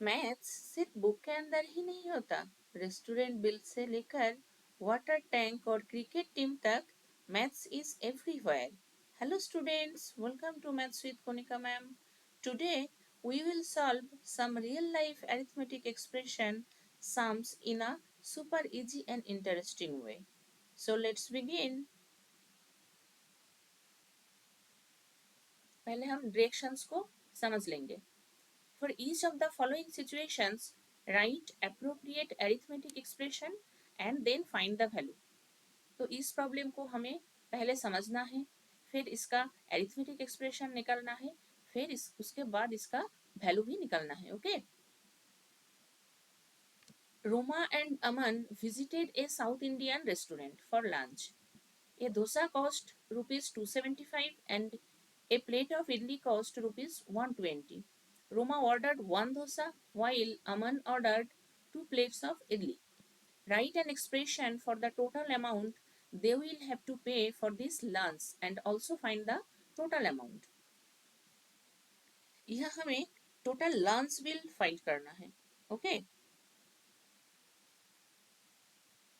Maths सिर्फ book के अंदर ही नहीं होता। रेस्टोरेंट बिल से लेकर वाटर टैंक और क्रिकेट टीम तक maths is everywhere. Hello students, welcome to maths with Konika ma'am. Today we will solve some real life arithmetic expression sums in a super easy and interesting way. So let's begin. पहले हम directions को समझ लेंगे। For each of the following situations, write appropriate arithmetic expression and then find the value. तो इस problem को हमें पहले समझना है, फिर इसका arithmetic expression निकालना है, फिर उसके बाद इसका वैल्यू भी निकालना है। Okay. Roma and Aman visited a South Indian restaurant for lunch. A dosa cost rupees 275 and a plate of idli cost rupees 120. Roma ordered one dosa while Aman ordered 2 plates of idli. Write an expression for the total amount they will have to pay for this lunch and also find the total amount. यह हमें total lunch bill find करना है। Okay.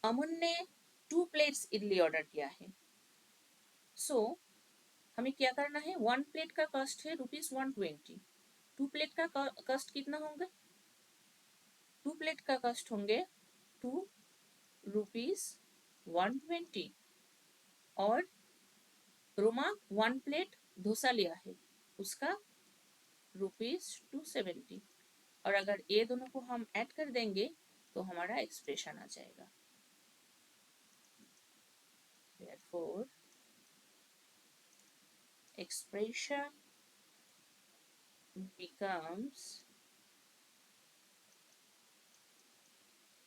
अमन ने 2 plates idli order किया है। सो हमें क्या करना है, 1 प्लेट का कॉस्ट है ₹120। 2 प्लेट का कॉस्ट कितना होंगे, 2 प्लेट का कॉस्ट होंगे ₹120 और रोमा 1 प्लेट डोसा लिया है, उसका ₹270। और अगर ये दोनों को हम ऐड कर देंगे तो हमारा एक्सप्रेशन आ जाएगा। Therefore, expression becomes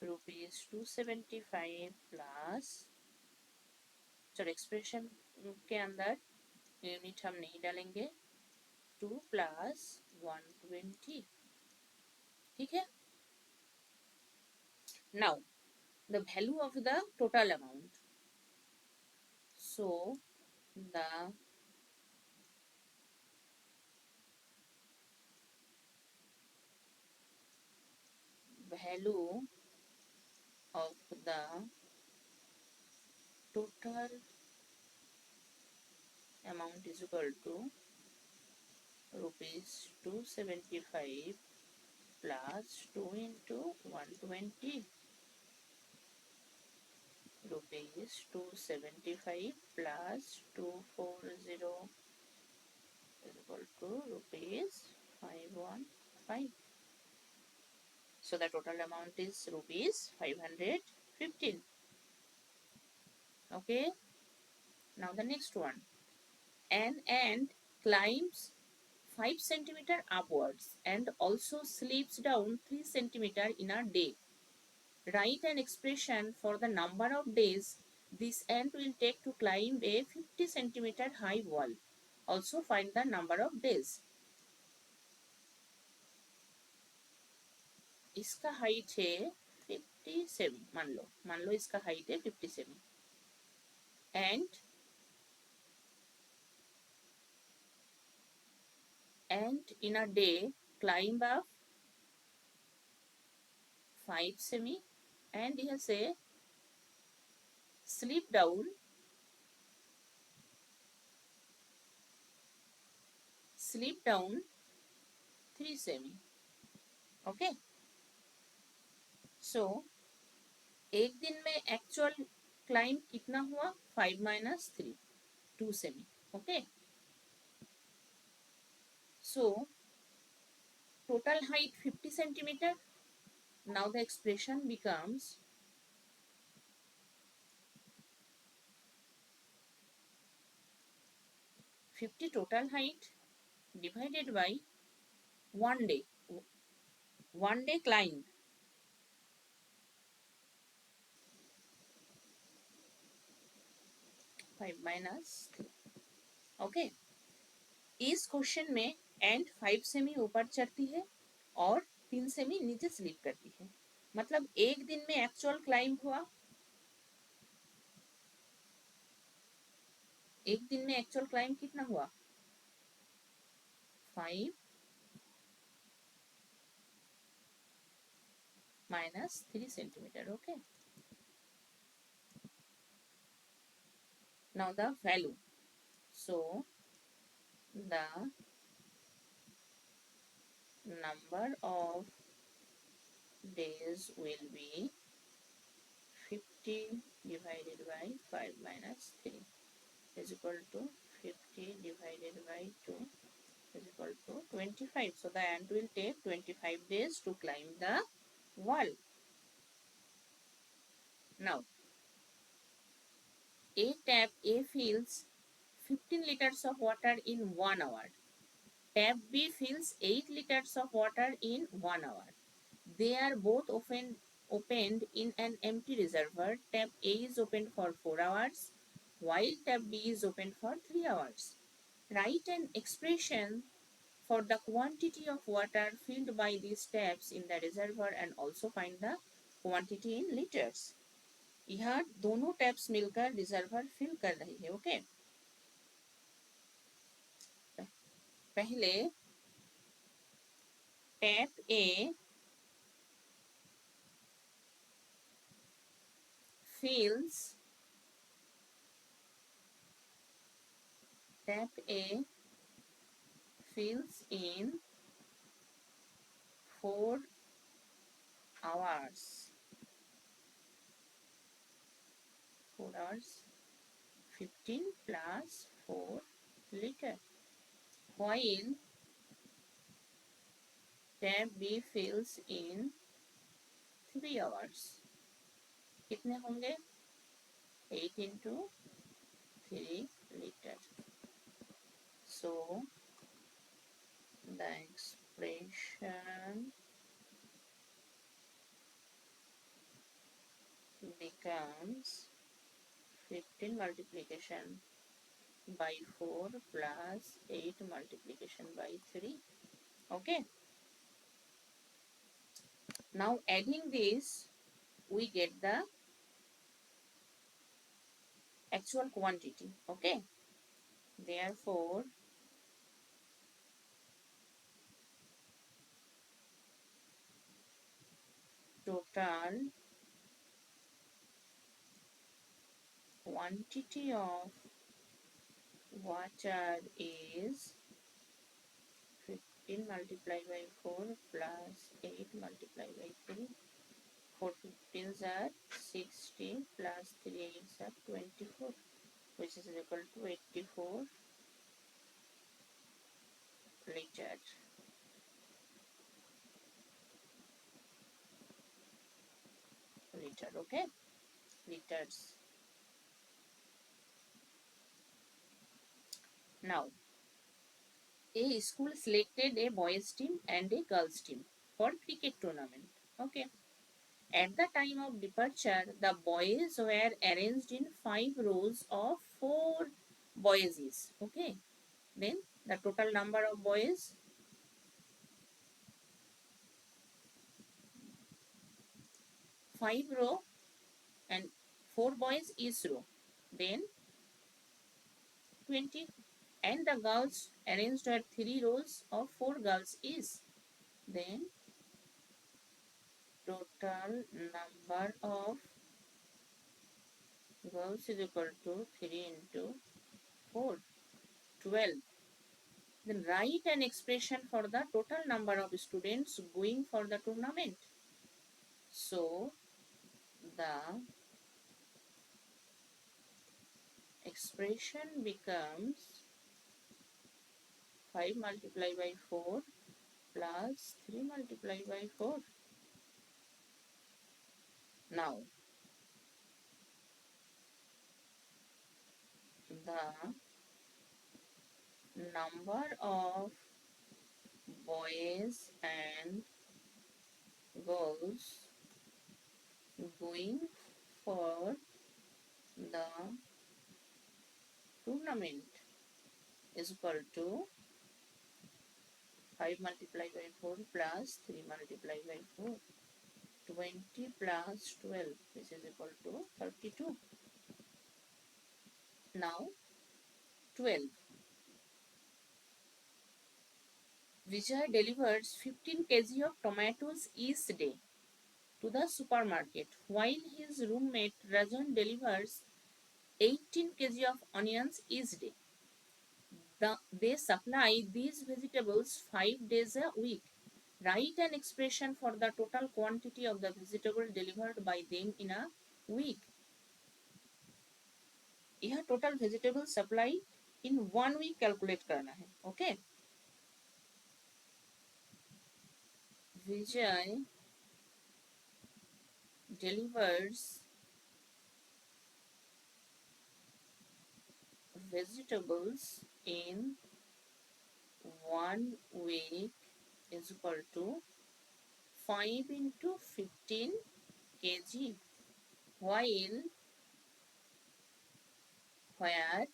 ₹275 प्लस, चलो एक्सप्रेशन के अंदर यूनिट हम नहीं डालेंगे, 2 प्लस 120। ठीक है। Now the value of the total amount. So the value of the total amount is equal to ₹275 plus 2 into 120, ₹275 plus 240 is equal to ₹515. So the total amount is ₹515. Okay. Now the next one. An ant climbs 5 centimeter upwards and also slips down 3 centimeter in a day. Write an expression for the number of days this ant will take to climb a 50 centimeter high wall. Also find the number of days. इसका height है 57, मान लो इसका height है 57 and in a day climb up 5 semi and here say slip down 3 semi. Okay. So एक दिन में actual climb कितना हुआ, 5 minus 3, 2 semi. Okay. So total height 50 centimeter. Now the expression becomes 50 total height divided by 1 day. 1 day climb. 5 minus 3. Okay. इस question में and 5 semi ऊपर चढ़ती है और 3 सेमी नीचे स्लिप करती है। मतलब एक दिन में एक्चुअल क्लाइंब हुआ, एक दिन में एक्चुअल क्लाइंब कितना हुआ, 5 minus 3 centimeter. Okay. Now the value. So the number of days will be 50 divided by 5 minus 3 is equal to 50 divided by 2 is equal to 25. So the ant will take 25 days to climb the wall. Now, a tap A fills 15 liters of water in 1 hour. Tap B fills 8 liters of water in 1 hour. They are both opened in an empty reservoir. Tap A is opened for 4 hours, while tap B is opened for 3 hours. Write an expression for the quantity of water filled by these taps in the reservoir and also find the quantity in liters. यहाँ दोनों taps मिलकर reservoir fill कर रही है. Okay, पहले tap A fills in 4 hours. 4 hours 15 plus 4 liter. While tap B fills in 3 hours. कितने होंगे? 8 into 3 liter. So the expression becomes 15 multiplication by 4 plus 8 multiplication by 3. Okay. Now adding this, we get the actual quantity. Okay. Therefore, total quantity of water is 15 multiplied by 4 plus 8 multiplied by 3. 4 15s are 60 plus 3 8s are 24, which is equal to 84 liter. Okay, liters. Now, a school selected a boys team and a girls team for cricket tournament. Okay. At the time of departure, the boys were arranged in 5 rows of 4 boys. Okay. Then the total number of boys, 5 row and 4 boys each row. Then 20. And the girls arranged at 3 rows of 4 girls each. Then total number of girls is equal to 3 into 4, 12. Then write an expression for the total number of students going for the tournament. So the expression becomes 5 multiplied by 4 plus 3 multiplied by 4. Now the number of boys and girls going for the tournament is equal to 5 multiplied by 4 plus 3 multiplied by 4. 20 plus 12, which is equal to 32. Now 12. Vijay delivers 15 kg of tomatoes each day. to the supermarket while his roommate Rajan delivers 18 kg of onions each day. They supply these vegetables 5 days a week. Write an expression for the total quantity of the vegetable delivered by them in a week. यह total vegetable supply in 1 week calculate करना है. Okay. Vijay delivers vegetables in 1 week is equal to 5 into 15 kg, while where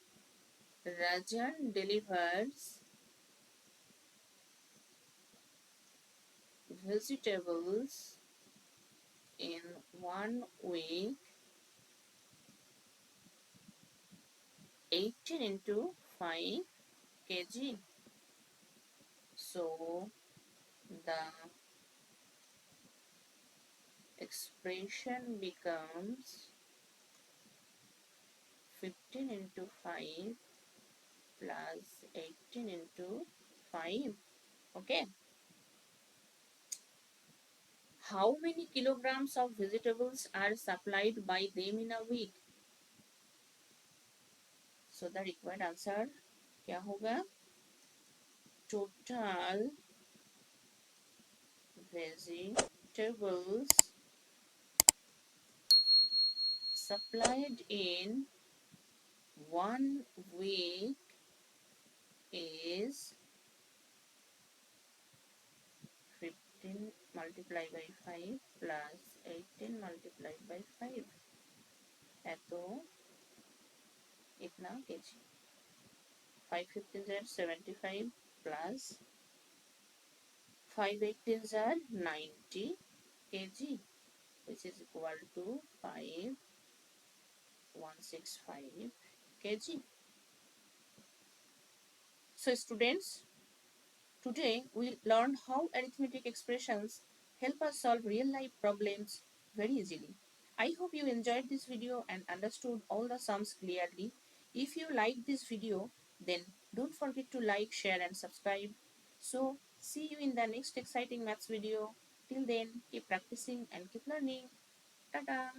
Rajan delivers vegetables in 1 week 18 into 5 kg. So the expression becomes 15 into 5 plus 18 into 5. Okay. How many kilograms of vegetables are supplied by them in a week? So the required answer क्या होगा? Total vegetables supplied in 1 week is 15 multiplied by 5 plus 18 multiplied by 5 है तो इतना kg. 5 15s are 75 plus 5 18s are 90 kg, which is equal to 5165 kg. So students, today we learned how arithmetic expressions help us solve real life problems very easily. I hope you enjoyed this video and understood all the sums clearly. If you like this video, then don't forget to like, share and subscribe. So see you in the next exciting maths video. Till then, keep practicing and keep learning. Ta-da!